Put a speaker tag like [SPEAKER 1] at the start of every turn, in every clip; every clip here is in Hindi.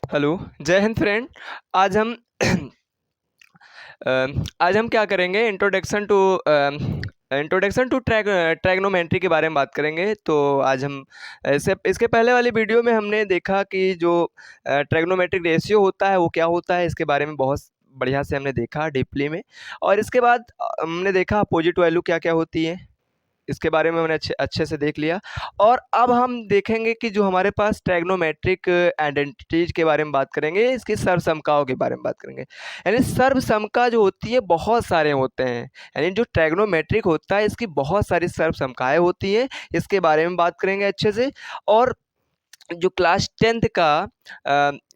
[SPEAKER 1] हेलो, जय हिंद फ्रेंड। आज हम आज हम क्या करेंगे, इंट्रोडक्शन टू ट्रैग्नोमेट्री के बारे में बात करेंगे। तो आज हम ऐसे इसके पहले वाली वीडियो में हमने देखा कि जो ट्रैग्नोमेट्रिक रेशियो होता है वो क्या होता है, इसके बारे में बहुत बढ़िया से हमने देखा डीपली में। और इसके बाद हमने देखा अपोजिट वैल्यू क्या क्या होती है, इसके बारे में हमने अच्छे अच्छे से देख लिया। और अब हम देखेंगे कि जो हमारे पास ट्रैग्नोमेट्रिक आइडेंटिटीज के बारे में बात करेंगे, इसकी सर्वसमकाओं के बारे में बात करेंगे। यानी सर्वसमका जो होती है बहुत सारे होते हैं, यानी जो ट्रैग्नोमेट्रिक होता है इसकी बहुत सारी सर्वसमकाएं होती हैं, इसके बारे में बात करेंगे अच्छे से। और जो क्लास 10th का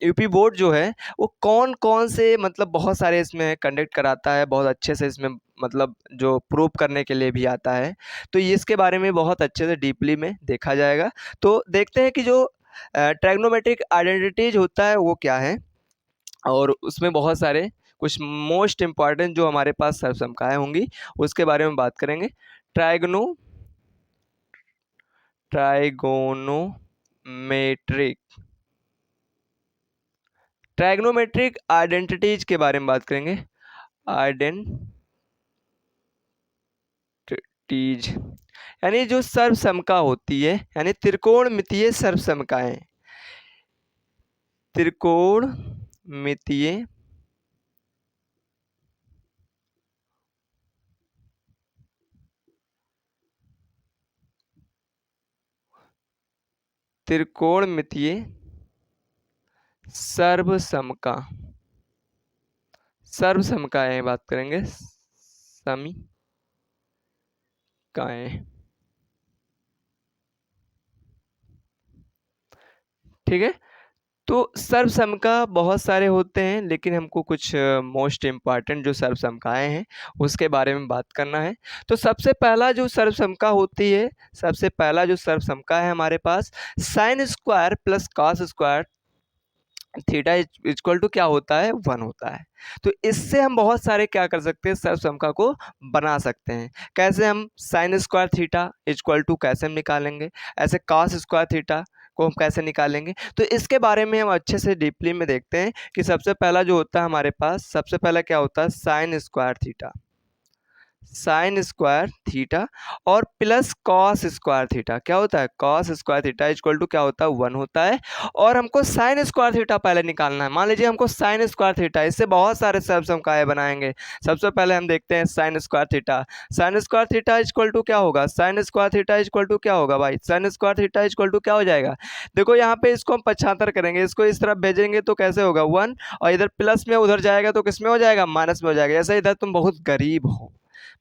[SPEAKER 1] यूपी बोर्ड जो है वो कौन कौन से मतलब बहुत सारे इसमें कंडक्ट कराता है, बहुत अच्छे से इसमें मतलब जो प्रूव करने के लिए भी आता है। तो ये इसके बारे में बहुत अच्छे से डीपली में देखा जाएगा। तो देखते हैं कि जो ट्रैग्नोमेट्रिक आइडेंटिटीज होता है वो क्या है, और उसमें बहुत सारे कुछ मोस्ट इम्पॉर्टेंट जो हमारे पास सर्वसमकाएं होंगी उसके बारे में बात करेंगे। ट्राइगोनोमेट्रिक ट्रैग्नोमेट्रिक आइडेंटिटीज के बारे में बात करेंगे। आइडेंटिटीज यानी जो सर्वसमका होती है, यानी त्रिकोणमितीय सर्वसमकाएं। त्रिकोणमितीय त्रिकोणमितीय सर्वसमकाएं बात करेंगे। समीकाएं, ठीक है। तो सर्वसमका बहुत सारे होते हैं, लेकिन हमको कुछ मोस्ट इम्पॉर्टेंट जो सर्वसमकाएं हैं उसके बारे में बात करना है। तो सबसे पहला जो सर्वसमका होती है, सबसे पहला जो सर्वसमका है हमारे पास, sine square plus cos square theta equal to क्या होता है, 1 होता है। तो इससे हम बहुत सारे क्या कर सकते हैं, सर्वसमका को बना सकते हैं। कैसे हम sine square theta equal to कैसे हम निकालेंगे, ऐसे कॉस स्क्वायर थीटा को हम कैसे निकालेंगे। तो इसके बारे में हम अच्छे से डीपली में देखते हैं कि सबसे पहला जो होता है हमारे पास, सबसे पहला क्या होता है, sine square theta, sine square theta और प्लस कॉस स्क्वायर थीटा। क्या होता है, cos square theta equal to क्या होता है, 1 होता है। और हमको साइन स्क्वायर थीटा पहले निकालना है। मान लीजिए हमको साइन स्क्वायर थीटा, इससे बहुत सारे सर्वसमकाएं बनाएंगे। सबसे पहले हम देखते हैं sine square theta. Sine square theta equal to क्या होगा, sine square theta equal to क्या होगा भाई, sine square theta equal to क्या हो जाएगा। देखो यहाँ पे इसको हम पक्षांतर करेंगे, इसको इस तरफ भेजेंगे तो कैसे होगा, 1। और इधर प्लस में उधर जाएगा तो किस में हो जाएगा, माइनस में हो जाएगा। जैसे इधर तुम बहुत गरीब हो,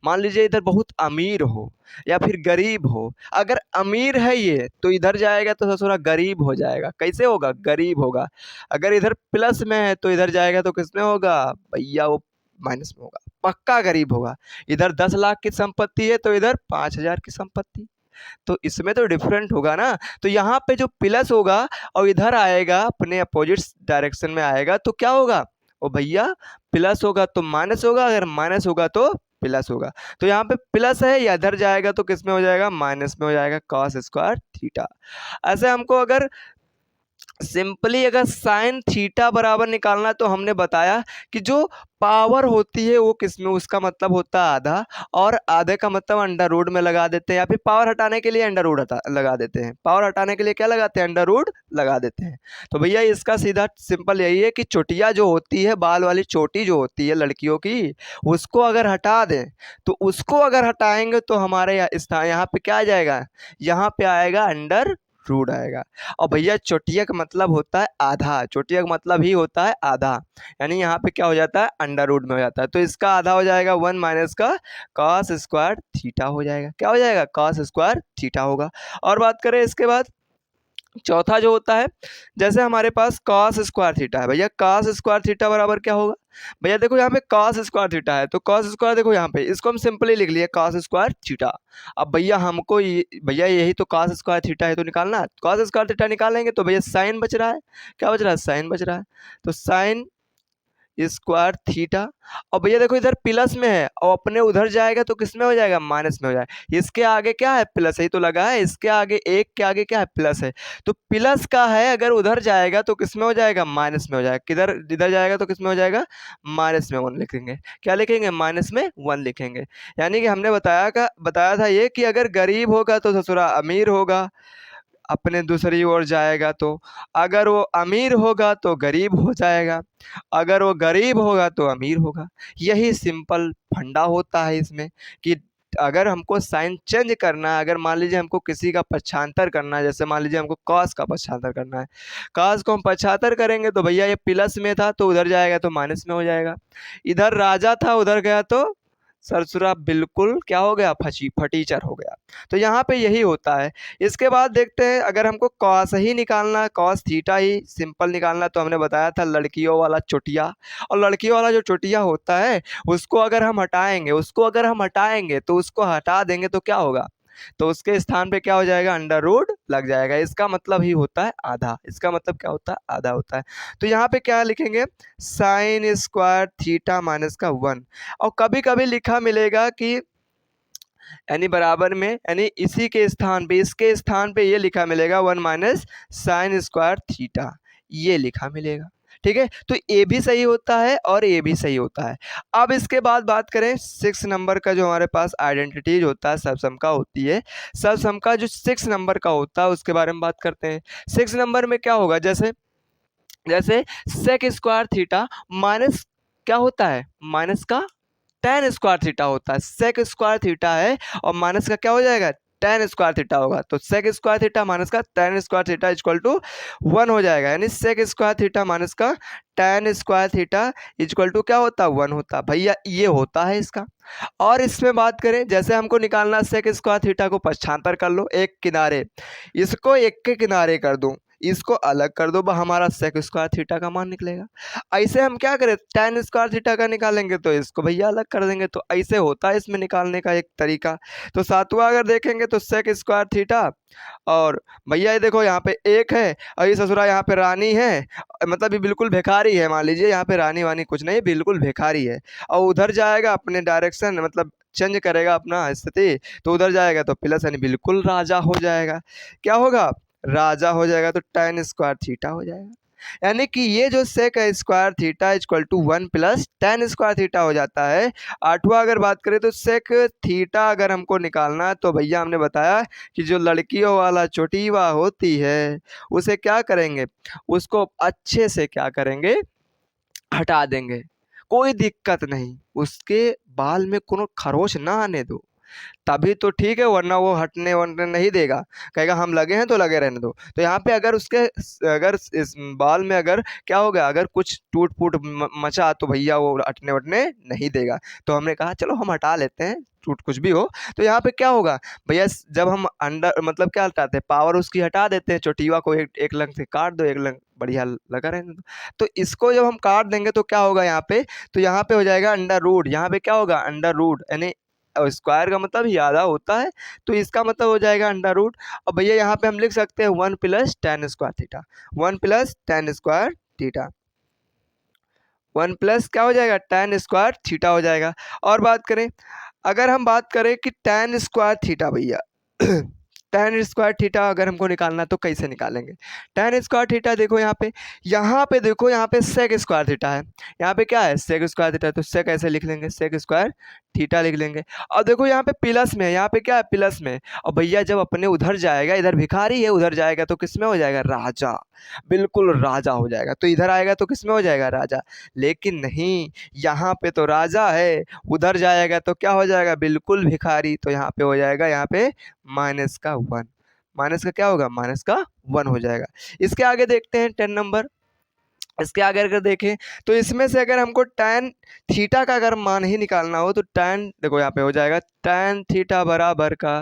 [SPEAKER 1] मान लीजिए इधर बहुत अमीर हो या फिर गरीब हो। अगर अमीर है ये तो इधर जाएगा तो थोड़ा गरीब हो जाएगा, कैसे होगा, गरीब होगा। अगर इधर प्लस में है तो इधर जाएगा तो किसमें होगा भैया, वो माइनस में होगा, पक्का गरीब होगा। इधर 10 लाख की संपत्ति है तो इधर 5,000 की संपत्ति, तो इसमें तो डिफरेंट होगा ना। तो यहाँ पे जो प्लस होगा और इधर आएगा अपने अपोजिट डायरेक्शन में आएगा तो क्या होगा, ओ भैया प्लस होगा तो माइनस होगा, अगर माइनस होगा तो प्लस होगा। तो यहाँ पे प्लस है, या इधर जाएगा तो किस में हो जाएगा, माइनस में हो जाएगा, कॉस स्क्वायर थीटा। ऐसे हमको अगर सिंपली अगर साइन थीटा बराबर निकालना है तो हमने बताया कि जो पावर होती है वो किसमें, उसका मतलब होता है आधा, और आधे का मतलब अंडर रूट में लगा देते हैं, या फिर पावर हटाने के लिए अंडर रूट लगा देते हैं। पावर हटाने के लिए क्या लगाते हैं, अंडर रूट लगा देते हैं। तो भैया इसका सीधा सिंपल यही है कि चोटिया जो होती है, बाल वाली चोटी जो होती है लड़कियों की, उसको अगर हटा दें तो उसको अगर हटाएंगे तो हमारे यहाँ पे क्या आ जाएगा, यहाँ पे आएगा अंडर रूट आएगा। और भैया चोटिया का मतलब होता है आधा, चोटिया का मतलब ही होता है आधा, यानी यहाँ पे क्या हो जाता है, अंडर रूट में हो जाता है। तो इसका आधा हो जाएगा 1 माइनस का कॉस स्क्वायर थीटा हो जाएगा। क्या हो जाएगा, कॉस स्क्वायर थीटा होगा। और बात करें इसके बाद चौथा जो होता है, जैसे हमारे पास कॉस स्क्वायर थीटा है, भैया कॉस स्क्वायर थीटा बराबर क्या होगा, भैया देखो यहाँ पे कॉस स्क्वायर थीटा है तो कॉस स्क्वायर, देखो यहाँ पे इसको हम सिंपली लिख लिए कॉस स्क्वायर थीटा। अब भैया हमको भैया यही तो कॉस स्क्वायर थीटा है तो निकालना है, कॉस स्क्वायर थीटा निकालेंगे तो भैया साइन बच रहा है, क्या बच रहा है, साइन बच रहा है। तो साइन स्क्वायर थीटा। और भैया देखो इधर प्लस में है और अपने उधर जाएगा तो किस में हो जाएगा, माइनस में हो जाएगा। इसके आगे क्या है, प्लस ही तो लगा है, इसके आगे एक के आगे क्या है, प्लस है। तो प्लस का है, अगर उधर जाएगा तो किस में हो जाएगा, माइनस में हो जाएगा। किधर इधर जाएगा तो किस में हो जाएगा, माइनस में 1 लिखेंगे। क्या लिखेंगे, माइनस में 1 लिखेंगे। यानी कि हमने बताया था ये कि अगर गरीब होगा तो ससुरा अमीर होगा, अपने दूसरी ओर जाएगा तो। अगर वो अमीर होगा तो गरीब हो जाएगा, अगर वो गरीब होगा तो अमीर होगा। यही सिंपल फंडा होता है इसमें कि अगर हमको साइन चेंज करना है, अगर मान लीजिए हमको किसी का पक्षांतर करना है, जैसे मान लीजिए हमको कॉस का पक्षांतर करना है, कॉस को हम पक्षांतर करेंगे तो भैया ये प्लस में था तो उधर जाएगा तो माइनस में हो जाएगा। इधर राजा था उधर गया तो सरसुरा बिल्कुल क्या हो गया, फटीचर हो गया। तो यहाँ पे यही होता है। इसके बाद देखते हैं अगर हमको कॉस ही निकालना, कॉस थीटा ही सिंपल निकालना, तो हमने बताया था लड़कियों वाला चोटिया। और लड़कियों वाला जो चोटिया होता है उसको अगर हम हटाएंगे तो उसको हटा देंगे तो क्या होगा, तो उसके स्थान पे क्या हो जाएगा, अंडर रूट लग जाएगा। इसका मतलब ही होता है आधा, इसका मतलब क्या होता है, आधा होता है। तो यहाँ पे क्या लिखेंगे, साइन स्क्वायर थीटा माइनस का 1। और कभी कभी लिखा मिलेगा कि यानी बराबर में, यानी इसी के स्थान पे, इसके स्थान पे ये लिखा मिलेगा 1 माइनस साइन स्क्वायर थीटा, ये लिखा मिलेगा। ठीक है, तो ए भी सही होता है और ए भी सही होता है। अब इसके बाद बात करें 6 नंबर का, जो हमारे पास आइडेंटिटीज होता है, सबसम होती है। सबसम जो 6 नंबर का होता है उसके बारे में बात करते हैं। 6 नंबर में क्या होगा, जैसे जैसे सेक स्क्वायर थीटा माइनस क्या होता है, माइनस का टेन स्क्वायर थीटा होता है। सेक स्क्वायर थीटा है और माइनस का क्या हो जाएगा, टेन स्क्वायर थीटा होगा। तो सेक स्क्वायर थीटा माइनस का tan square theta equal to 1 हो जाएगा। यानी सेक स्क्वायर थीटा माइनस का tan square theta equal to क्या होता है, 1 होता है। भैया ये होता है इसका। और इसमें बात करें, जैसे हमको निकालना सेक स्क्वायर थीटा को पक्षांतर कर लो एक किनारे, इसको एक के किनारे कर दूं, इसको अलग कर दो, हमारा सेक स्क्वायर थीटा का मान निकलेगा। ऐसे हम क्या करें, टेन स्क्वायर थीटा का निकालेंगे तो इसको भैया अलग कर देंगे। तो ऐसे होता है इसमें निकालने का एक तरीका। तो सातवां अगर देखेंगे तो सेक स्क्वायर थीटा, और भैया ये देखो यहाँ पे एक है और ये ससुरा यहाँ पे रानी है, मतलब ये बिल्कुल भिखारी है। मान लीजिए यहाँ पे रानी वानी कुछ नहीं, बिल्कुल भिखारी है। और उधर जाएगा अपने डायरेक्शन, मतलब चेंज करेगा अपना स्थिति, तो उधर जाएगा तो प्लस, यानी बिल्कुल राजा हो जाएगा। क्या होगा, राजा हो जाएगा। तो टेन स्क्वायर थीटा हो जाएगा। यानी कि ये जो sec square theta equal to 1 plus tan square theta हो जाता है। आठवां अगर बात करें तो सेक थीटा अगर हमको निकालना है तो भैया हमने बताया कि जो लड़कियों वाला चोटीवा होती है उसे क्या करेंगे, उसको अच्छे से क्या करेंगे, हटा देंगे। कोई दिक्कत नहीं, उसके बाल में कोनो खरोच ना आने दो, तभी तो ठीक है, वरना वो हटने वटने नहीं देगा, कहेगा हम लगे हैं तो लगे रहने दो। तो यहाँ पे अगर उसके अगर इस बाल में अगर क्या हो गया, अगर कुछ टूट फूट मचा तो भैया वो हटने वटने नहीं देगा। तो हमने कहा चलो हम हटा लेते हैं, टूट कुछ भी हो। तो यहाँ पे क्या होगा भैया, जब हम अंडर मतलब क्या हटाते हैं, पावर उसकी हटा देते हैं, चोटीवा को एक लंग से काट दो, एक लंग बढ़िया लगा रहने दो। तो इसको जब हम काट देंगे तो क्या होगा यहाँ पे, तो यहाँ पे हो जाएगा अंडर रूट। यहाँ पे क्या होगा, अंडर रूट, यानी और स्क्वायर का मतलब ही आधा होता है, तो इसका मतलब हो जाएगा अंडर रूट। और भैया यहाँ पे हम लिख सकते हैं 1 plus tan square theta, 1 plus tan square theta, 1 plus क्या हो जाएगा, टेन स्क्वायर थीटा हो जाएगा। और बात करें, अगर हम बात करें कि टेन स्क्वायर थीटा भैया टेन स्क्वायर थीटा अगर हमको निकालना तो कैसे निकालेंगे। टेन स्क्वायर थीटा देखो यहाँ पे देखो, यहाँ पे सेक स्क्वायर थीटा है, यहाँ पे क्या है, सेक स्क्वायर थीटा, तो सेक ऐसे लिख लेंगे, सेक स्क्वायर थीटा लिख लेंगे। और देखो यहाँ पे प्लस में, यहाँ पे क्या है, प्लस में। और भैया जब अपने उधर जाएगा, इधर भिखारी है, उधर जाएगा तो किस में हो जाएगा, राजा, बिल्कुल राजा हो जाएगा। तो इधर आएगा तो किस में हो जाएगा, राजा। लेकिन नहीं, यहाँ पे तो राजा है, उधर जाएगा तो क्या हो जाएगा, बिल्कुल भिखारी। तो यहाँ पे हो जाएगा, यहाँ पे माइनस का 1, माइनस का क्या होगा, माइनस का 1 हो जाएगा। इसके आगे देखते हैं 10 नंबर। इसके आगे अगर देखें तो इसमें से अगर हमको tan थीटा का अगर मान ही निकालना हो तो tan देखो यहाँ पे हो जाएगा tan थीटा बराबर का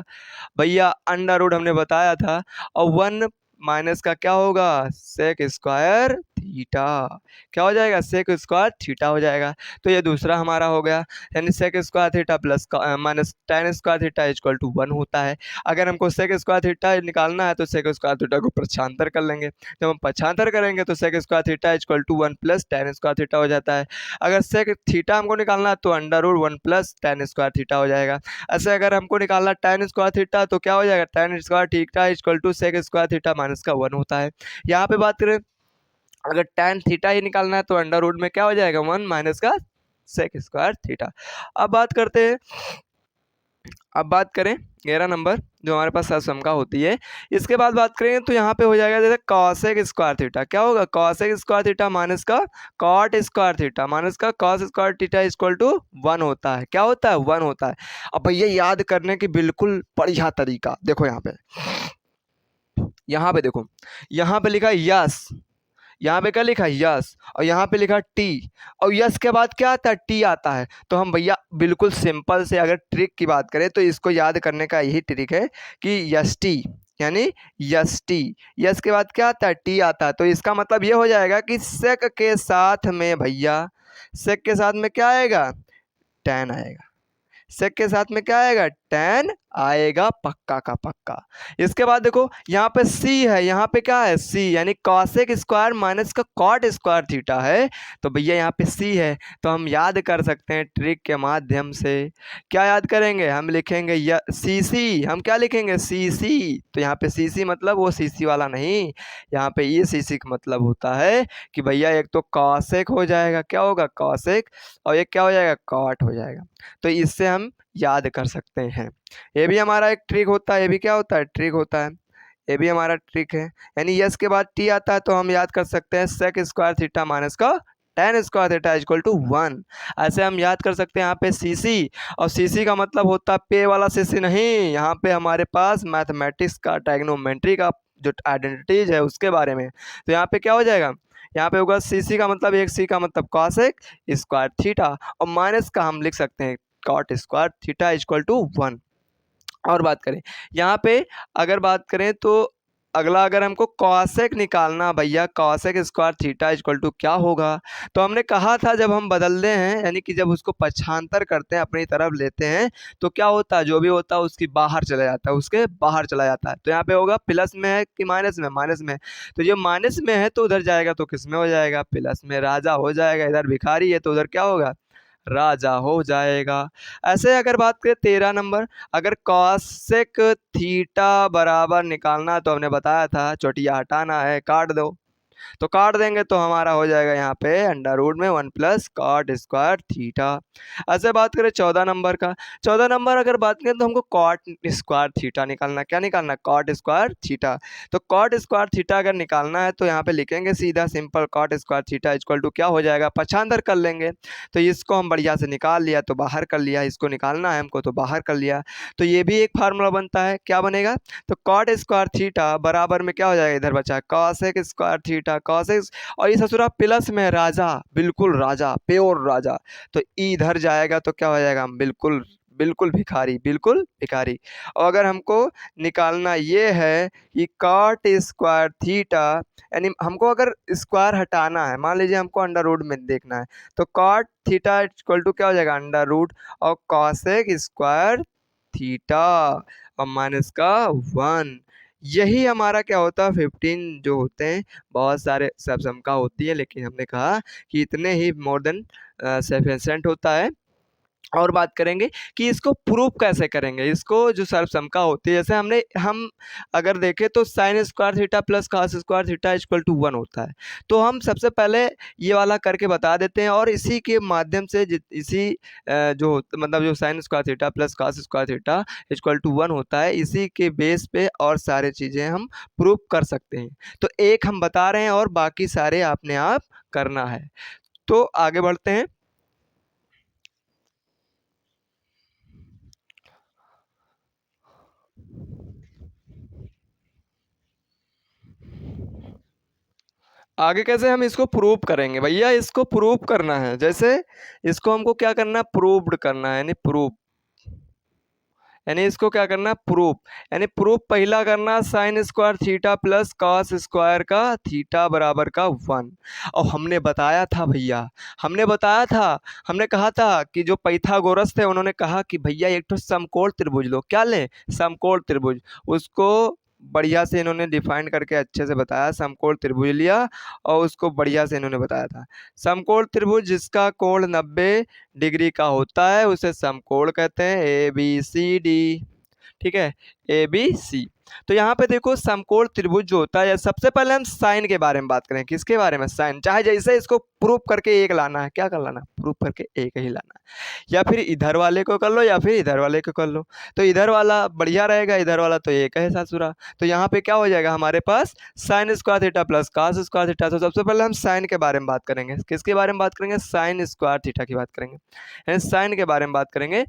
[SPEAKER 1] भैया अंडर रूट हमने बताया था, और 1 माइनस का क्या होगा, सेक स्क्वायर थीटा। क्या हो जाएगा? सेक स्क्वायर थीटा हो जाएगा। तो ये दूसरा हमारा हो गया, यानी sec square theta plus minus tan square theta equal to 1 होता है। अगर हमको सेक स्क्वायर थीटा निकालना है तो सेक स्क्वायर थीटा को पक्षांतर कर लेंगे। जब हम पक्षांतर करेंगे तो sec square theta equal to 1 plus tan square theta हो जाता है। अगर सेक थीटा हमको निकालना है तो under root 1 plus tan square theta हो जाएगा। ऐसे अगर हमको निकालना tan स्क्वायर थीटा तो क्या हो जाएगा? tan square theta equal to sec square theta minus का 1 होता है। यहाँ पे बात करें, अगर tan थीटा ही निकालना है तो अंडर रूट में क्या हो जाएगा? 1 माइनस का सेक स्क्वायर थीटा। अब बात करते हैं, अब बात करें 11 नंबर जो हमारे पास सहसंख्या होती है, इसके बाद बात करेंगे तो यहाँ पे हो जाएगा जैसे कॉसेक स्क्वायर थीटा। क्या होगा? कॉसेक स्क्वायर थीटा माइनस का कॉट स्क्वायर थीटा माइनस का cos square theta equal to 1 होता है। क्या होता है? 1 होता है। अब भैया याद करने की बिल्कुल बढ़िया तरीका देखो, यहाँ पे देखो, यहाँ पे लिखा यस, यहाँ पे क्या लिखा? यस, और यहाँ पे लिखा टी, और यस के बाद क्या आता है? टी आता है। तो हम भैया बिल्कुल सिंपल से अगर ट्रिक की बात करें तो इसको याद करने का यही ट्रिक है कि यस टी, यानी यस टी, यस के बाद क्या आता है? टी आता है। तो इसका मतलब ये हो जाएगा कि सेक के साथ में भैया, सेक के साथ में क्या आएगा? टैन आएगा। सेक के साथ में क्या आएगा? टैन आएगा, पक्का का पक्का। इसके बाद देखो यहाँ पे सी है, यहाँ पे क्या है? सी, यानी कॉसेक स्क्वायर माइनस का कॉट स्क्वायर थीटा है। तो भैया यहाँ पे सी है, तो हम याद कर सकते हैं ट्रिक के माध्यम से। क्या याद करेंगे? हम लिखेंगे या सी सी, हम क्या लिखेंगे? सी सी। तो यहाँ पे सी सी मतलब वो सी सी वाला नहीं, यहाँ पे ये सी सी का मतलब होता है कि भैया एक तो कॉसेक हो जाएगा, क्या होगा? कॉसेक, और एक क्या हो जाएगा? कॉट हो जाएगा। तो इससे हम याद कर सकते हैं। ये भी हमारा एक ट्रिक होता है, ये भी क्या होता है? ट्रिक होता है, ये भी हमारा ट्रिक है। यानी यस के बाद टी आता है तो हम याद कर सकते हैं सेक स्क्वायर थीटा माइनस का tan square theta equal to 1। ऐसे हम याद कर सकते हैं यहाँ पे सी सी, और सी सी का मतलब होता है पे वाला सी सी नहीं, यहाँ पे हमारे पास मैथमेटिक्स का ट्राइग्नोमेट्री का जो आइडेंटिटीज है उसके बारे में। तो यहाँ पे क्या हो जाएगा? यहाँ पे होगा सी सी का मतलब, एक सी का मतलब कॉसेक स्क्वायर थीटा, और माइनस का हम लिख सकते हैं cot square theta equal to 1। और बात करें यहाँ पे, अगर बात करें तो अगला, अगर हमको कॉसेक निकालना भैया, cosec square theta equal to क्या होगा? तो हमने कहा था जब हम बदलते हैं, यानी कि जब उसको पक्षांतर करते हैं, अपनी तरफ लेते हैं, तो क्या होता है? जो भी होता है उसकी बाहर चला जाता है, उसके बाहर चला जाता है। तो यहाँ पे होगा प्लस में है कि माइनस में? माइनस में। तो ये माइनस में है तो उधर जाएगा तो किस में हो जाएगा? प्लस में। राजा हो जाएगा, इधर भिखारी है तो उधर क्या होगा? राजा हो जाएगा। ऐसे अगर बात करें 13 नंबर, अगर कॉसेक थीटा बराबर निकालना, तो हमने बताया था चोटिया हटाना है, काट दो। तो काट देंगे तो हमारा हो जाएगा यहाँ पे अंडर रूट में 1 प्लस कॉट स्क्वायर थीटा। ऐसे बात करें 14 नंबर का, 14 नंबर अगर बात करें तो हमको कॉट स्क्वायर थीटा निकालना। क्या निकालना? Cot square theta. तो कॉट स्क्वायर थीटा अगर निकालना है तो यहाँ पे लिखेंगे सीधा simple cot square theta equal to क्या हो जाएगा? पक्षांतर कर लेंगे। तो इसको हम बढ़िया से निकाल लिया तो बाहर कर लिया, इसको निकालना है हमको तो बाहर कर लिया। तो ये भी एक फार्मूला बनता है, क्या बनेगा? तो कॉट स्क्वायर थीटा बराबर में क्या हो जाएगा? इधर बचा कॉसेक स्क्वायर थीटा, कॉसेक, और ये ससुरा प्लस में राजा, बिल्कुल राजा, प्योर राजा। तो इधर जाएगा तो क्या हो जाएगा? बिल्कुल बिल्कुल भिखारी, बिल्कुल भिखारी। और अगर हमको निकालना ये है कि कॉट स्क्वायर थीटा, यानी हमको अगर स्क्वायर हटाना है, मान लीजिए हमको अंडर रूट में देखना है, तो कॉट थीटा इक्वल टू क्या हो जाएगा? अंडर रूट और कॉसेक स्क्वायर थीटा और माइनस का 1। यही हमारा क्या होता है? 15 जो होते हैं, बहुत सारे सबसमका होती है, लेकिन हमने कहा कि इतने ही मोर देन सफिशिएंट होता है। और बात करेंगे कि इसको प्रूव कैसे करेंगे, इसको जो सर्वसमका होती है, जैसे हम अगर देखें तो sine square theta plus cos square theta equal to 1 होता है। तो हम सबसे पहले ये वाला करके बता देते हैं, और इसी के माध्यम से इसी मतलब जो sine square theta plus cos square theta equal to 1 होता है, इसी के बेस पे और सारे चीज़ें हम प्रूव कर सकते हैं। तो एक हम बता रहे हैं और बाकी सारे आपने आप करना है। तो आगे बढ़ते हैं। आगे कैसे हम इसको प्रूव करेंगे भैया? इसको प्रूव करना है, जैसे इसको हमको क्या करना है? प्रूव्ड करना है, यानी प्रूव। यानी इसको क्या करना, प्रूफ। यानी प्रूफ पहला करना sign square theta plus cos square का थीटा बराबर का 1। और हमने बताया था भैया, हमने बताया था, हमने कहा था कि जो पाइथागोरस थे उन्होंने कहा कि भैया एक तो समकोण त्रिभुज लो, क्या लें, समकोण त्रिभुज। उसको बढ़िया से इन्होंने डिफाइन करके अच्छे से बताया, समकोण त्रिभुज लिया और उसको बढ़िया से इन्होंने बताया था। समकोण त्रिभुज जिसका कोण 90 डिग्री का होता है उसे समकोण कहते हैं, ABCD। ठीक है, ABC। तो यहाँ पे देखो समकोण त्रिभुज जो होता है, सबसे पहले हम साइन के बारे में बात करें। किसके बारे में, साइन। चाहे जैसे इसको प्रूफ करके एक लाना है, क्या कर लाना, प्रूफ करके एक ही लाना है। या फिर इधर वाले को कर लो या फिर इधर वाले को कर लो, तो इधर वाला बढ़िया रहेगा, इधर वाला तो एक है सासुरा। तो यहाँ पे क्या हो जाएगा हमारे पास, sine square theta plus cos square theta. तो सबसे पहले हम साइन के बारे में बात करेंगे। किसके बारे में बात करेंगे, साइन स्क्वायर थीटा की बात करेंगे, साइन के बारे में बात करेंगे।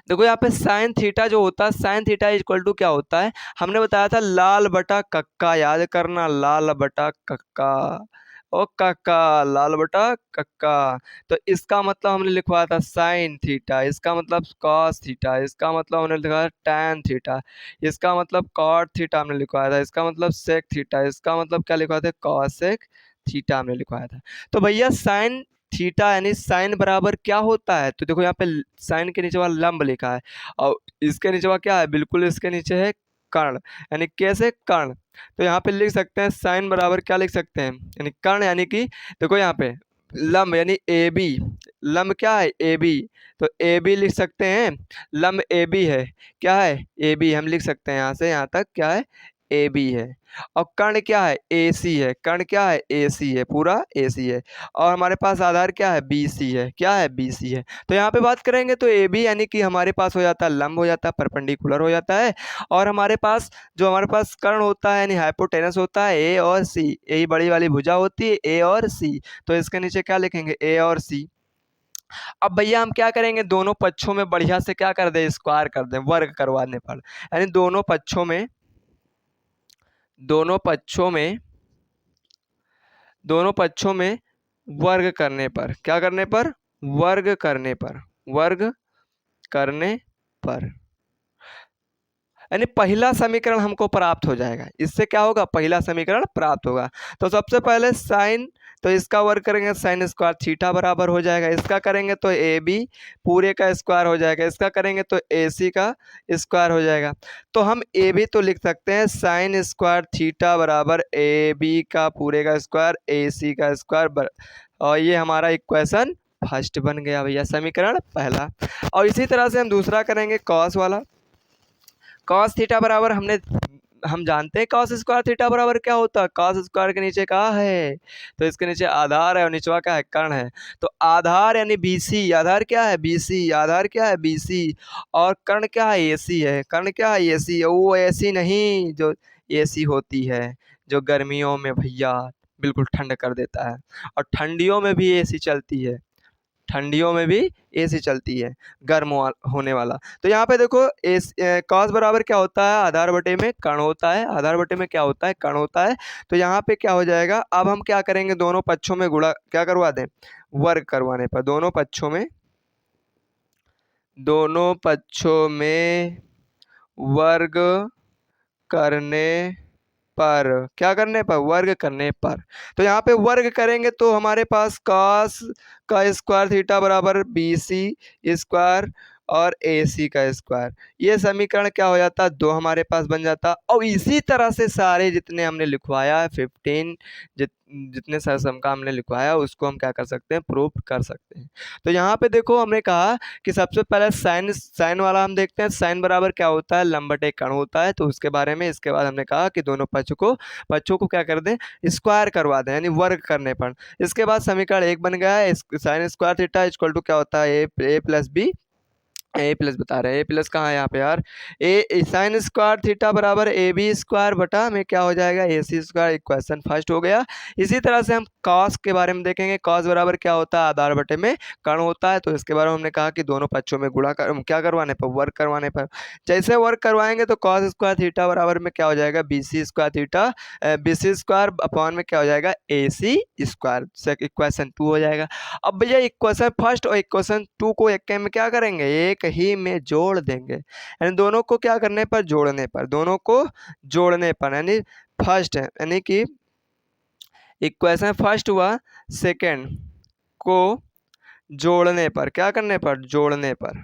[SPEAKER 1] देखो यहाँ पे साइन थीटा जो होता है, साइन थीटा इक्वल टू क्या होता है, हमने बताया था लाल बटा कक्का, याद करना, लाल बटा कक्का। ओ कक्का, लाल बटा कक्का। तो इसका मतलब हमने लिखवाया था साइन थीटा, इसका मतलब कॉस थीटा, इसका मतलब हमने लिखा टैन थीटा, इसका मतलब कॉट थीटा हमने लिखवाया था, इसका मतलब सेक थीटा, इसका मतलब क्या लिखवाया था, कॉसेक थीटा हमने लिखवाया था। तो भैया साइन थीटा यानी साइन बराबर क्या होता है, तो देखो यहाँ पे साइन के नीचे वाला लंब लिखा है और इसके नीचे वाला क्या है, बिल्कुल इसके नीचे है कर्ण, यानी कैसे कर्ण। तो यहाँ पे लिख सकते हैं साइन बराबर क्या लिख सकते हैं, यानी कर्ण, यानी कि देखो यहाँ पे लंब यानी ए बी, लंब क्या है ए बी, तो ए बी लिख सकते हैं, लंब ए बी है, क्या है ए बी, हम लिख सकते हैं यहाँ से यहाँ तक क्या है ए बी है। और कर्ण क्या है ए सी है, कर्ण क्या है ए सी है, पूरा ए सी है। और हमारे पास आधार क्या है बी सी है, क्या है बी सी है। तो यहाँ पे बात करेंगे तो ए बी यानी कि हमारे पास हो जाता है लंब, हो जाता है परपेंडिकुलर हो जाता है। और हमारे पास जो हमारे पास कर्ण होता है यानी हाइपोटेनस होता है ए और सी, यही बड़ी वाली भुजा होती है ए और सी। तो इसके नीचे क्या लिखेंगे ए और सी। अब भैया हम क्या करेंगे, दोनों पक्षों में बढ़िया से क्या कर दें, स्क्वायर कर दें, वर्ग करवाने पर। यानी दोनों पक्षों में, दोनों पक्षों में, दोनों पक्षों में वर्ग करने पर, क्या करने पर, वर्ग करने पर, वर्ग करने पर, यानी पहला समीकरण हमको प्राप्त हो जाएगा। इससे क्या होगा, पहला समीकरण प्राप्त होगा। तो सबसे पहले साइन, तो इसका वर्ग करेंगे साइन स्क्वायर थीटा बराबर हो जाएगा, इसका करेंगे तो ए बी पूरे का स्क्वायर हो जाएगा, इसका करेंगे तो ए सी का स्क्वायर हो जाएगा। तो हम ए बी तो लिख सकते हैं साइन स्क्वायर थीटा बराबर ए बी का पूरे का स्क्वायर ए सी का स्क्वायर, और ये हमारा इक्वेशन फर्स्ट बन गया भैया, समीकरण पहला। और इसी तरह से हम दूसरा करेंगे कॉस वाला। कॉस थीटा बराबर हम जानते हैं कॉस स्क्वायर थीटा बराबर क्या होता है, कॉस स्क्वायर के नीचे क्या है, तो इसके नीचे आधार है और नीचवा क्या है, कर्ण है। तो आधार यानी BC, आधार क्या है BC, आधार क्या है BC, और कर्ण क्या है AC है, कर्ण क्या है AC, वो AC नहीं जो AC होती है, जो गर्मियों में भैया बिल्कुल ठंड कर देता है, और ठंडियों में भी AC चलती है, ठंडियों में भी AC चलती है, गर्म होने वाला। तो यहाँ पे देखो कॉस बराबर क्या होता है, आधार बटे में कर्ण होता है, आधार बटे में क्या होता है, कर्ण होता है। तो यहाँ पे क्या हो जाएगा, अब हम क्या करेंगे, दोनों पक्षों में गुणा क्या करवा दें, वर्ग करवाने पर, दोनों पक्षों में, दोनों पक्षों में वर्ग करने पर, क्या करने पर, वर्ग करने पर। तो यहाँ पे वर्ग करेंगे तो हमारे पास cos का स्क्वायर थीटा बराबर BC स्क्वायर और AC का स्क्वायर, ये समीकरण क्या हो जाता है, दो हमारे पास बन जाता। और इसी तरह से सारे जितने हमने लिखवाया है 15 जितने सारे सम का हमने लिखवाया उसको हम क्या कर सकते हैं, प्रूफ कर सकते हैं। तो यहाँ पे देखो हमने कहा कि सबसे पहले साइन, साइन वाला हम देखते हैं, साइन बराबर क्या होता है, लंब बटे कर्ण होता है, तो उसके बारे में। इसके बाद हमने कहा कि दोनों पक्षों को क्या कर दें, स्क्वायर करवा दें, यानी वर्ग करने पर। इसके बाद समीकरण एक बन गया है, sine square theta equal to क्या होता है, A plus B, A plus बता रहे हैं, ए प्लस कहाँ है यहाँ पे यार, ए साइन स्क्वायर थीटा बराबर ए बी स्क्वायर बटा में क्या हो जाएगा, ए सी स्क्वायर, इक्वेशन फर्स्ट हो गया। इसी तरह से हम कॉस के बारे में देखेंगे, कॉस बराबर क्या होता है, आधार बटे में कर्ण होता है। तो इसके बारे में हमने कहा कि दोनों पक्षों में गुणा कर क्या करवाने पर, वर्ग करवाने पर। जैसे वर्ग करवाएंगे तो कॉस स्क्वायर थीटा बराबर में क्या हो जाएगा, BC square theta, BC square upon में क्या हो जाएगा, AC स्क्वायर, इक्वेशन 2 हो जाएगा। अब भैया इक्वेशन फर्स्ट और इक्वेशन 2 को एक में क्या करेंगे, एक एक ही में जोड़ देंगे, यानी दोनों को क्या करने पर, जोड़ने पर, दोनों को जोड़ने पर, यानी फर्स्ट है, यानी कि इक्वेशन फर्स्ट हुआ, सेकंड को जोड़ने पर, क्या करने पर, जोड़ने पर।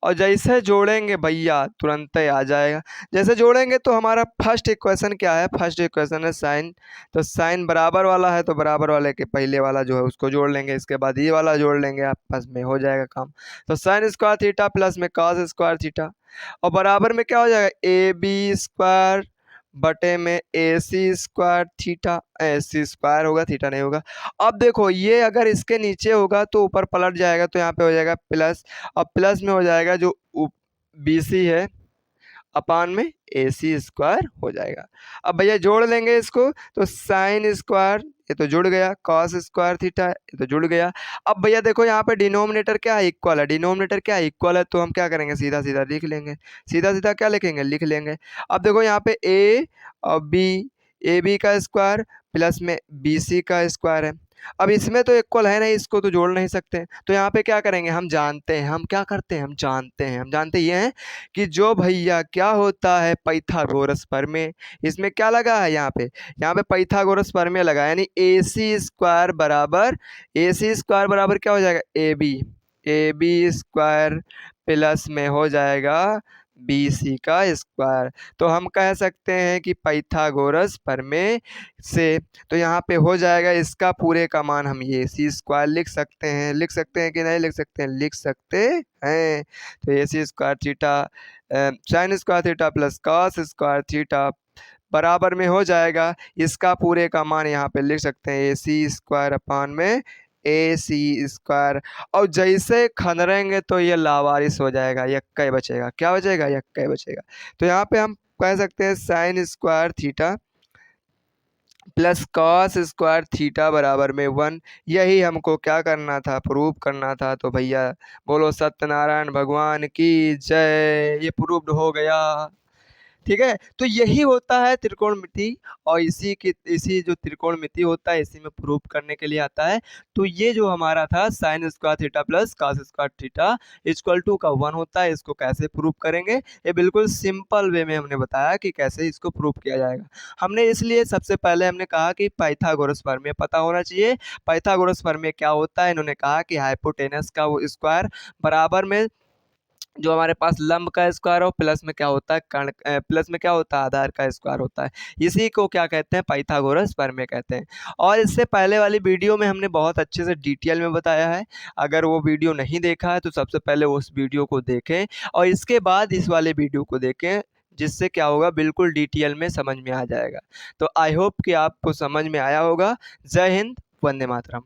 [SPEAKER 1] और जैसे जोड़ेंगे भैया तुरंत ही आ जाएगा। जैसे जोड़ेंगे तो हमारा फर्स्ट इक्वेशन क्या है, फर्स्ट इक्वेशन है साइन, तो साइन बराबर वाला है तो बराबर वाले के पहले वाला जो है उसको जोड़ लेंगे, इसके बाद ये वाला जोड़ लेंगे, आपस में हो जाएगा काम। तो साइन स्क्वायर थीटा प्लस में कॉस स्क्वायर थीटा, और बराबर में क्या हो जाएगा, ए बी स्क्वायर बटे में ए सी स्क्वायर थीटा, ए सी स्क्वायर होगा, थीटा नहीं होगा। अब देखो ये अगर इसके नीचे होगा तो ऊपर पलट जाएगा, तो यहाँ पे हो जाएगा प्लस, अब प्लस में हो जाएगा जो बी सी है अपान में ए सी स्क्वायर हो जाएगा। अब भैया जोड़ लेंगे इसको, तो साइन स्क्वायर ये तो जुड़ गया, कॉस स्क्वायर थीटा ये तो जुड़ गया। अब भैया देखो यहाँ पे डिनोमिनेटर क्या है, इक्वल है, डिनोमिनेटर क्या है, इक्वल है, तो हम क्या करेंगे, सीधा सीधा लिख लेंगे, सीधा सीधा क्या लिखेंगे, लिख लेंगे। अब देखो यहाँ पे ए और बी, ए बी का स्क्वायर प्लस में बी सी का स्क्वायर है। अब इसमें तो इक्वल है नहीं, इसको तो जोड़ नहीं सकते, तो यहाँ पे क्या करेंगे, हम जानते हैं, हम क्या करते हैं, हम जानते हैं, हम जानते ये हैं कि जो भैया क्या होता है पाइथागोरस प्रमेय, इसमें क्या लगा है यहाँ पे पाइथागोरस प्रमेय लगा है, यानी ए सी स्क्वायर बराबर, ए सी स्क्वायर बराबर क्या हो जाएगा, ए बी स्क्वायर प्लस में हो जाएगा बी सी का स्क्वायर। तो हम कह सकते हैं कि पाइथागोरस प्रमेय से, तो यहाँ पे हो जाएगा इसका पूरे का मान, हम ये सी स्क्वायर लिख सकते हैं, लिख सकते हैं कि नहीं लिख सकते हैं, लिख सकते हैं। तो A C square theta sine square theta plus cos square theta बराबर में हो जाएगा, इसका पूरे का मान यहाँ पे लिख सकते हैं ए सी स्क्वायर अपान में ए सी स्क्वायर। और जैसे खनरेंगे तो ये लावारिस हो जाएगा, यक्का ही बचेगा, क्या बचेगा, यक्का ही बचेगा। तो यहाँ पे हम कह सकते हैं sine square theta plus cos square theta बराबर में 1, यही हमको क्या करना था, प्रूव करना था। तो भैया बोलो सत्यनारायण भगवान की जय, ये प्रूव्ड हो गया, ठीक है। तो यही होता है त्रिकोणमिति, और इसी जो त्रिकोणमिति होता है इसी में प्रूफ करने के लिए आता है। तो ये जो हमारा था sine square theta plus cos square theta equal to का 1 होता है, इसको कैसे प्रूफ करेंगे, ये बिल्कुल सिंपल वे में हमने बताया कि कैसे इसको प्रूफ किया जाएगा। हमने इसलिए सबसे पहले हमने कहा कि पाइथागोरस प्रमेय पता होना चाहिए। पाइथागोरस प्रमेय क्या होता है, इन्होंने कहा कि हाइपोटेनस का वो स्क्वायर बराबर में जो हमारे पास लंब का स्क्वायर हो, प्लस में क्या होता है, कर्ण प्लस में क्या होता है, आधार का स्क्वायर होता है, इसी को क्या कहते हैं, पाइथागोरस प्रमेय कहते हैं। और इससे पहले वाली वीडियो में हमने बहुत अच्छे से डिटेल में बताया है, अगर वो वीडियो नहीं देखा है तो सबसे पहले उस वीडियो को देखें और इसके बाद इस वाले वीडियो को देखें, जिससे क्या होगा, बिल्कुल डिटेल में समझ में आ जाएगा। तो आई होप कि आपको समझ में आया होगा। जय हिंद, वंदे मातरम।